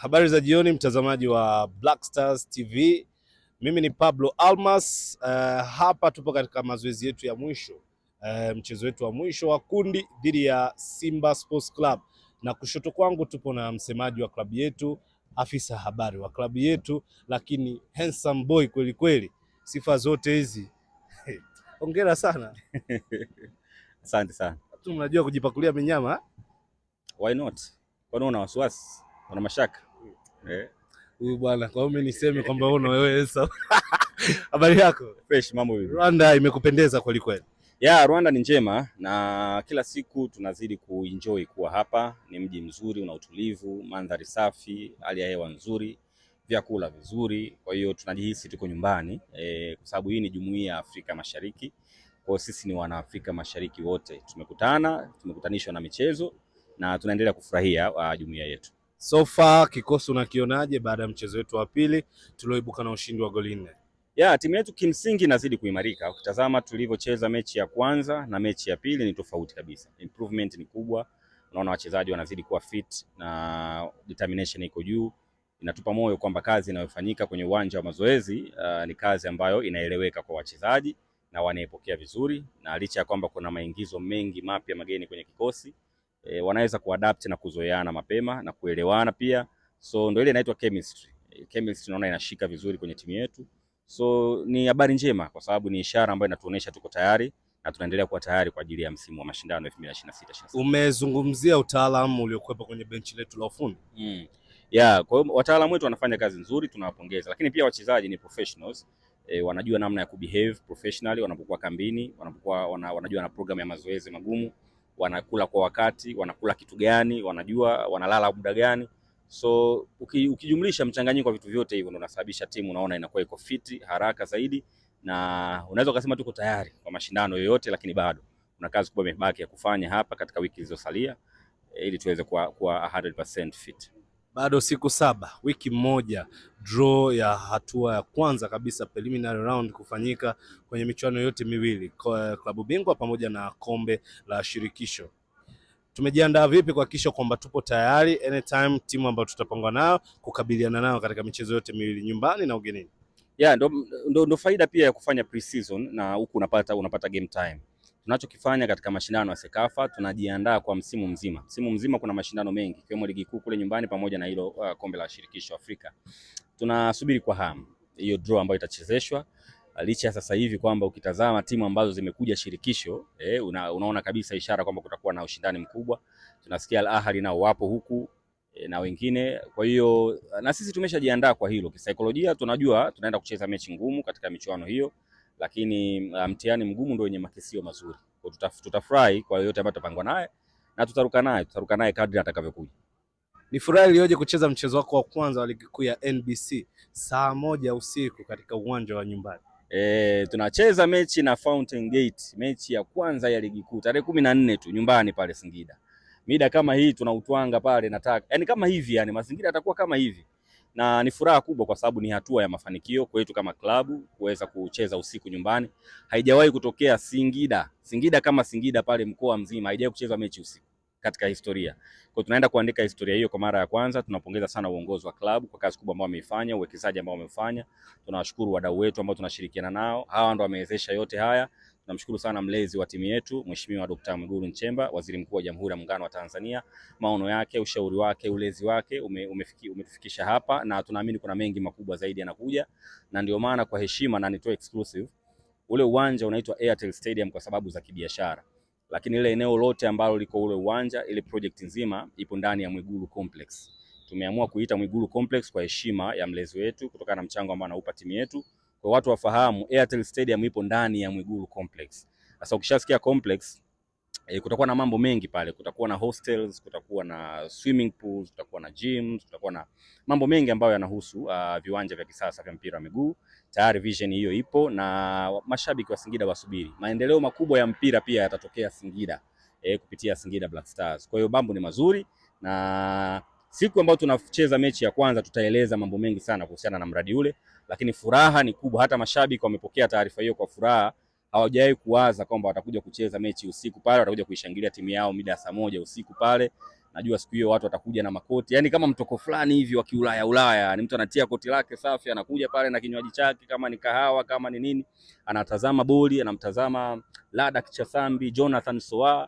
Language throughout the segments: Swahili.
Habari za jioni mtazamaji wa Black Stars TV. Mimi ni Pablo Almas. Hapa tupo katika mazoezi yetu ya mwisho, mchezo wetu wa mwisho wa kundi dhidi ya Simba Sports Club, na kushoto kwangu tupo na msemaji wa klabu yetu, afisa habari wa klabu yetu, lakini handsome boy kweli kweli, sifa zote hizi. Hongera sana. Asante sana. Tu mnajua kujipakulia minyama? Why not? Kwani una wasiwasi? Una mashaka? Huyu bwana, kwa hiyo niseme kwamba wewe sasa. Habari yako? Fresh, mambo vipi? Rwanda imekupendeza kweli kweli. Yeah, Rwanda ni njema na kila siku tunazidi kuenjoy kuwa hapa. Ni mji mzuri, una utulivu, mandhari safi, hali ya hewa nzuri, vyakula vizuri. Kwa hiyo tunajihisi tuko nyumbani kwa sababu hii ni Jumuiya ya Afrika Mashariki. Kwa hiyo sisi ni wana Afrika Mashariki wote. Tumekutanishwa na michezo na tunaendelea kufurahia jumuiya yetu. So far kikosi unakionaje baada ya mchezo wetu wa pili tulioibuka na ushindi wa goli 4? Yeah, timu yetu kimsingi inazidi kuimarika. Ukitazama tulivyocheza mechi ya kwanza na mechi ya pili ni tofauti kabisa. Improvement ni kubwa. Unaona wachezaji wanazidi kuwa fit na determination iko juu. Inatupa moyo kwamba kazi inayofanyika kwenye uwanja wa mazoezi ni kazi ambayo inaeleweka kwa wachezaji na wanaipokea vizuri, na licha ya kwamba kuna maingizo mengi mapya mageni kwenye kikosi, wanaweza kuadapt na kuzoeana mapema na kuelewana pia. So ndio ile inaitwa chemistry. Chemistry naona inashika vizuri kwenye timu yetu. So ni habari njema kwa sababu ni ishara ambayo inatuonesha tuko tayari na tunaendelea kuwa tayari kwa ajili ya msimu wa mashindano 2026. Umezungumzia utaalamu uliokuwepo kwenye benchi letu la ufundi. Yeah, kwa hiyo wataalamu wetu wanafanya kazi nzuri, tunawapongeza. Lakini pia wachezaji ni professionals. Wanajua namna ya kubehave professionally wanapokuwa kambini, wanajua na program ya mazoezi magumu, wanakula kwa wakati, wanakula kitu gani, wanajua wanalala muda gani. So ukijumlisha mchanganyiko wa vitu vyote hivyo ndio unasababisha timu unaona inakuwa iko fit haraka zaidi, na unaweza kusema tuko tayari kwa mashindano yoyote, lakini bado kuna kazi kubwa imebaki ya kufanya hapa katika wiki zilizosalia ili tuweze kuwa 100% fit. Bado siku 7, wiki moja, draw ya hatua ya kwanza kabisa preliminary round kufanyika kwenye michuano yote miwili, klabu bingwa pamoja na kombe la shirikisho. Tumejiandaa vipi kuhakikisha kwamba tupo tayari anytime timu ambayo tutapangwa nayo kukabiliana nayo katika michezo yote miwili, nyumbani na ugenini? Yeah, ndo faida pia ya kufanya pre-season na huku unapata game time. Tunachokifanya katika mashindano ya Sekafa, tunajiandaa kwa msimu mzima. Msimu mzima kuna mashindano mengi ikiwemo ligi kuu kule nyumbani pamoja na hilo kombe la shirikisho Afrika. Tunasubiri kwa hamu hiyo draw ambayo itachezeshwa. Licha sasa hivi kwamba ukitazama timu ambazo zimekuja shirikisho unaona kabisa ishara kwamba kutakuwa na ushindani mkubwa. Tunasikia Al Ahly nao wapo huku na wengine. Kwa hiyo na sisi tumeshajiandaa kwa hilo. Kisaikolojia tunajua tunaenda kucheza mechi ngumu katika michuano hiyo, lakini mtihani mgumu ndio wenye makisio mazuri. Kwa tutafurahi kwa yote ambayo tutapangwa naye na tutaruka naye kadri atakavyokuja. Ni furaha iliyoje kucheza mchezo wako wa kwanza wa ligi kuu ya NBC saa 1 usiku katika uwanja wa nyumbani. Tunacheza mechi na Fountain Gate, mechi ya kwanza ya ligi kuu tarehe 14 tu nyumbani pale Singida. Mida kama hii tunautwanga pale, nataka yani kama hivi, yani mazingira yatakuwa kama hivi, na ni furaha kubwa kwa sababu ni hatua ya mafanikio kwetu kama klabu kuweza kucheza usiku nyumbani. Haijawahi kutokea Singida kama Singida pale mkoa mzima haijawahi kucheza mechi usiku katika historia. Kwa tunaenda kuandika historia hiyo kwa mara ya kwanza. Tunapongeza sana uongozi wa klabu kwa kazi kubwa ambayo wameifanya, uwekezaji ambao wamefanya. Tunawashukuru wadau wetu ambao tunashirikiana nao. Hawa ndio wamewezesha yote haya. Tunamshukuru sana mlezi wa timu yetu, Mheshimiwa Dr. Mwigulu Nchemba, Waziri Mkuu wa Jamhuri ya Muungano wa Tanzania. Maono yake, ushauri wake, ulezi wake umetufikisha hapa, na tunaamini kuna mengi makubwa zaidi yanakuja, na ndio maana kwa heshima na nitoe exclusive, ule uwanja unaitwa Airtel Stadium kwa sababu za kibiashara. Lakini ile eneo lote ambalo liko ule uwanja, ile project nzima ipo ndani ya Mwigulu Complex. Tumeamua kuita Mwigulu Complex kwa heshima ya mlezi wetu kutokana na mchango ambao anaupa timu yetu. Kwa watu wafahamu, Airtel Stadium ipo ndani ya Mwigulu Complex. Sasa ukishasikia complex, kutakuwa na mambo mengi pale. Kutakuwa na hostels, kutakuwa na swimming pools, kutakuwa na gyms, kutakuwa na mambo mengi ambayo yanahusu viwanja vya kisasa vya mpira wa miguu. Tayari vision hiyo ipo na mashabiki wa Singida wasubiri. Maendeleo makubwa ya mpira pia yatatokea Singida kupitia Singida Black Stars. Kwa hiyo mambo ni mazuri, na siku ambayo tunacheza mechi ya kwanza tutaeleza mambo mengi sana kuhusiana na mradi ule, lakini furaha ni kubwa. Hata mashabiki wamepokea taarifa hiyo kwa furaha. Hawajawahi kuwaza kwamba watakuja kucheza mechi usiku pale, watakuja kuishangilia timu yao mida saa 1 usiku pale, Najua siku hiyo watu watakuja na makoti, yani kama mtoko fulani hivi wa kiulaya Ulaya, ni mtu anatia koti lake safi, anakuja pale na kinywaji chake, kama ni kahawa, kama ni nini, anatazama boli, anamtazama Ladak Chasambi, Jonathan Soa,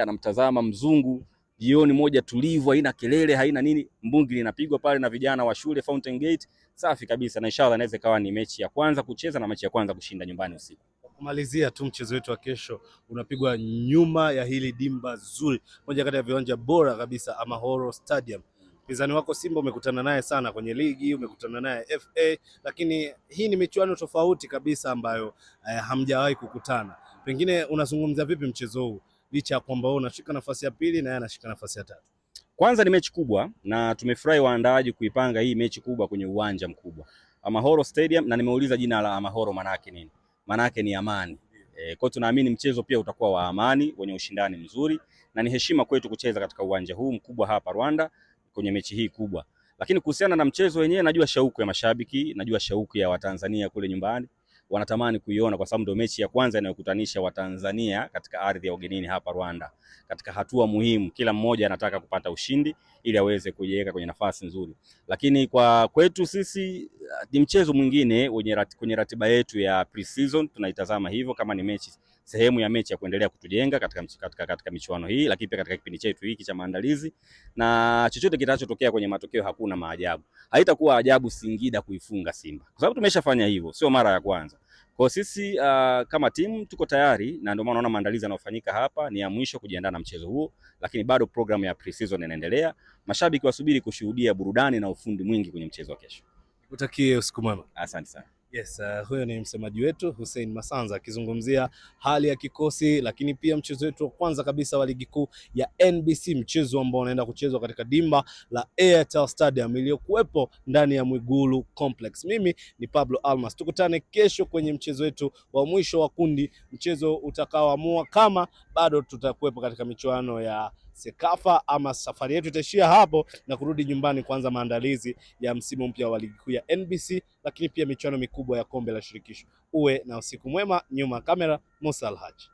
anamtazama mzungu. Jioni moja tulivu, haina kelele, haina nini, mbungi linapigwa pale na vijana wa shule Fountain Gate, safi kabisa, na inshallah inaweza kawa ni mechi ya kwanza kucheza na mechi ya kwanza kushinda nyumbani usiku. Kumalizia tu, mchezo wetu wa kesho unapigwa nyuma ya hili dimba zuri, moja kati ya viwanja bora kabisa, Amahoro Stadium. Mpinzani wako Simba umekutana naye sana kwenye ligi, umekutana naye FA, lakini hii ni michuano tofauti kabisa ambayo hamjawahi kukutana. Pengine unazungumzia vipi mchezo huu licha ya kwamba wewe unashika nafasi ya pili na yeye anashika nafasi ya tatu? Kwanza ni mechi kubwa na tumefurahi waandaaji kuipanga hii mechi kubwa kwenye uwanja mkubwa Amahoro Stadium, na nimeuliza jina la Amahoro manake nini? Manake ni amani. Kwa tunaamini mchezo pia utakuwa wa amani, wenye ushindani mzuri, na ni heshima kwetu kucheza katika uwanja huu mkubwa hapa Rwanda kwenye mechi hii kubwa. Lakini kuhusiana na mchezo wenyewe, najua shauku ya mashabiki, najua shauku ya Watanzania kule nyumbani, wanatamani kuiona kwa sababu ndio mechi ya kwanza inayokutanisha Watanzania katika ardhi ya ugenini hapa Rwanda. Katika hatua muhimu, kila mmoja anataka kupata ushindi ili aweze kujiweka kwenye nafasi nzuri. Lakini kwa kwetu sisi ni mchezo mwingine kwenye ratiba yetu ya pre-season, tunaitazama hivyo kama ni mechi, sehemu ya mechi ya kuendelea kutujenga katika michuano hii, lakini pia katika kipindi chetu hiki cha maandalizi, na chochote kitachotokea kwenye matokeo hakuna maajabu. Haitakuwa ajabu Singida kuifunga Simba, kwa sababu tumeshafanya hivyo, sio mara ya kwanza. Kwa sisi kama timu tuko tayari, na ndio maana unaona maandalizi yanayofanyika hapa ni ya mwisho kujiandaa na mchezo huo, lakini bado programu ya pre-season inaendelea. Mashabiki wasubiri kushuhudia burudani na ufundi mwingi kwenye mchezo wa kesho. Utakie usiku mwema. Asante sana. Yes, huyo ni msemaji wetu Hussein Masanza akizungumzia hali ya kikosi, lakini pia mchezo wetu wa kwanza kabisa wa ligi kuu ya NBC, mchezo ambao unaenda kuchezwa katika dimba la Airtel Stadium iliyokuwepo ndani ya Mwigulu Complex. Mimi ni Pablo Almas, tukutane kesho kwenye mchezo wetu wa mwisho wa kundi, mchezo utakaoamua kama bado tutakuwepo katika michuano ya Sekafa ama safari yetu itaishia hapo na kurudi nyumbani kuanza maandalizi ya msimu mpya wa ligi kuu ya NBC, lakini pia michuano mikubwa ya kombe la shirikisho. Uwe na usiku mwema. Nyuma kamera Musa Alhaji.